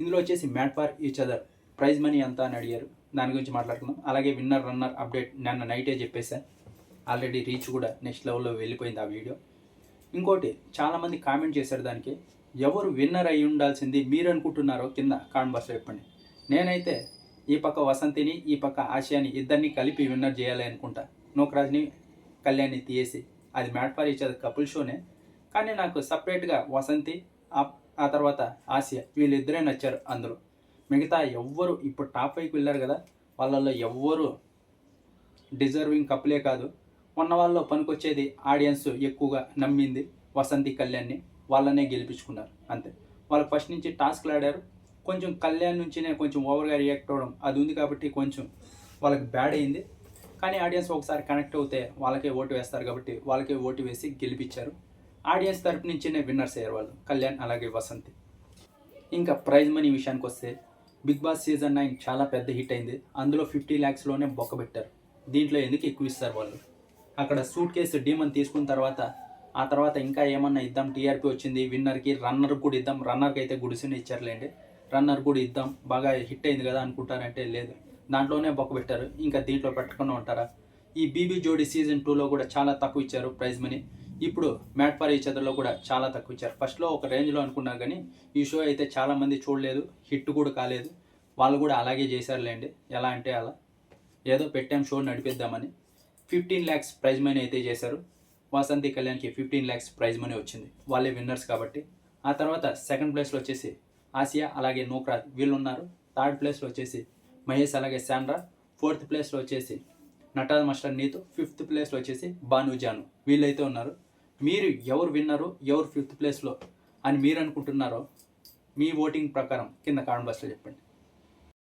ఇందులో వచ్చేసి mat for each other prize money ఎంత అని అడిగారు. దాని గురించి మాట్లాడుకుందాం. అలాగే విన్నర్ రన్నర్ అప్డేట్ నిన్న నైటే చెప్పేశాను. ఆల్రెడీ రీచ్ కూడా నెక్స్ట్ లెవెల్లో వెళ్ళిపోయింది ఆ వీడియో. ఇంకోటి చాలామంది కామెంట్ చేశారు దానికి, ఎవరు విన్నర్ అయి ఉండాల్సింది మీరు అనుకుంటున్నారో కింద కామెంట్ బాక్స్లో చెప్పండి. నేనైతే ఈ పక్క వసంతిని ఈ పక్క ఆసియాని ఇద్దరిని కలిపి విన్నర్ చేయాలి అనుకుంటా. నూకరాజ్ని కళ్యాణ్ని తీసేసి. అది made for each other couple షోనే, కానీ నాకు సపరేట్గా వసంతి ఆ తర్వాత ఆసియా వీళ్ళిద్దరే నచ్చారు అందరూ. మిగతా ఎవ్వరు ఇప్పుడు టాప్ 5కి వెళ్ళారు కదా, వాళ్ళల్లో ఎవ్వరు డిజర్వింగ్ కప్పులే కాదు. ఉన్న వాళ్ళలో పనికొచ్చేది ఆడియన్స్ ఎక్కువగా నమ్మింది వసంతి కళ్యాణ్ని, వాళ్ళనే గెలిపించుకున్నారు అంతే. వాళ్ళు ఫస్ట్ నుంచి టాస్క్లు ఆడారు. కొంచెం కళ్యాణ్ నుంచినే కొంచెం ఓవర్గా రియాక్ట్ అవ్వడం అది ఉంది కాబట్టి కొంచెం వాళ్ళకి బ్యాడ్ అయింది. కానీ ఆడియన్స్ ఒకసారి కనెక్ట్ అవుతే వాళ్ళకే ఓటు వేస్తారు కాబట్టి వాళ్ళకే ఓటు వేసి గెలిపించారు. ఆడియన్స్ తరపు నుంచినే విన్నర్స్ అయ్యారు వాళ్ళు, కళ్యాణ్ అలాగే వసంతి. ఇంకా ప్రైజ్ మనీ విషయానికి వస్తే బిగ్ బాస్ సీజన్ 9 చాలా పెద్ద హిట్ అయింది. అందులో 50 lakhsలోనే బొక్క పెట్టారు. దీంట్లో ఎందుకు ఎక్కువ ఇస్తారు వాళ్ళు? అక్కడ సూట్ కేసు డీమన్ తీసుకున్న తర్వాత ఆ తర్వాత ఇంకా ఏమన్నా ఇద్దాం, టీఆర్పీ వచ్చింది, విన్నర్కి రన్నర్కి కూడా ఇద్దాం, రన్నర్కి అయితే గుడిసిని ఇచ్చారులేండి, రన్నర్ కూడా ఇద్దాం, బాగా హిట్ అయింది కదా అనుకుంటారంటే లేదు, దాంట్లోనే బొక్క పెట్టారు. ఇంకా దీంట్లో పెట్టకుండా ఉంటారా? ఈ బీబీ జోడీ సీజన్ 2లో కూడా చాలా తక్కువ ఇచ్చారు ప్రైజ్ మనీ. ఇప్పుడు మ్యాట్ ఫర్ ఈచ్ అదర్లో కూడా చాలా తక్కువ ఇచ్చారు. ఫస్ట్లో ఒక రేంజ్లో అనుకున్నారు కానీ ఈ షో అయితే చాలామంది చూడలేదు, హిట్ కూడా కాలేదు. వాళ్ళు కూడా అలాగే చేశారులేండి. ఎలా అంటే అలా ఏదో పెట్టాం షో నడిపిద్దామని. 15 lakhs ప్రైజ్ మనీ అయితే చేశారు. వసంతి కళ్యాణ్కి 15 lakhs ప్రైజ్ మనీ వచ్చింది, వాళ్ళే విన్నర్స్ కాబట్టి. ఆ తర్వాత సెకండ్ ప్లేస్లో వచ్చేసి ఆసియా అలాగే నూక్రాజ్ వీళ్ళు ఉన్నారు. థర్డ్ ప్లేస్లో వచ్చేసి మహేష్ అలాగే శాండ్రా. ఫోర్త్ ప్లేస్లో వచ్చేసి నటాల్ మాస్టర్ నీతు. ఫిఫ్త్ ప్లేస్లో వచ్చేసి భాను జాను వీళ్ళైతే ఉన్నారు. మీరు ఎవరు విన్నరు, ఎవరు 5th ప్లేస్లో అని మీరు అనుకుంటున్నారో మీ ఓటింగ్ ప్రకారం కింద కామెంట్ బాక్స్లో చెప్పండి.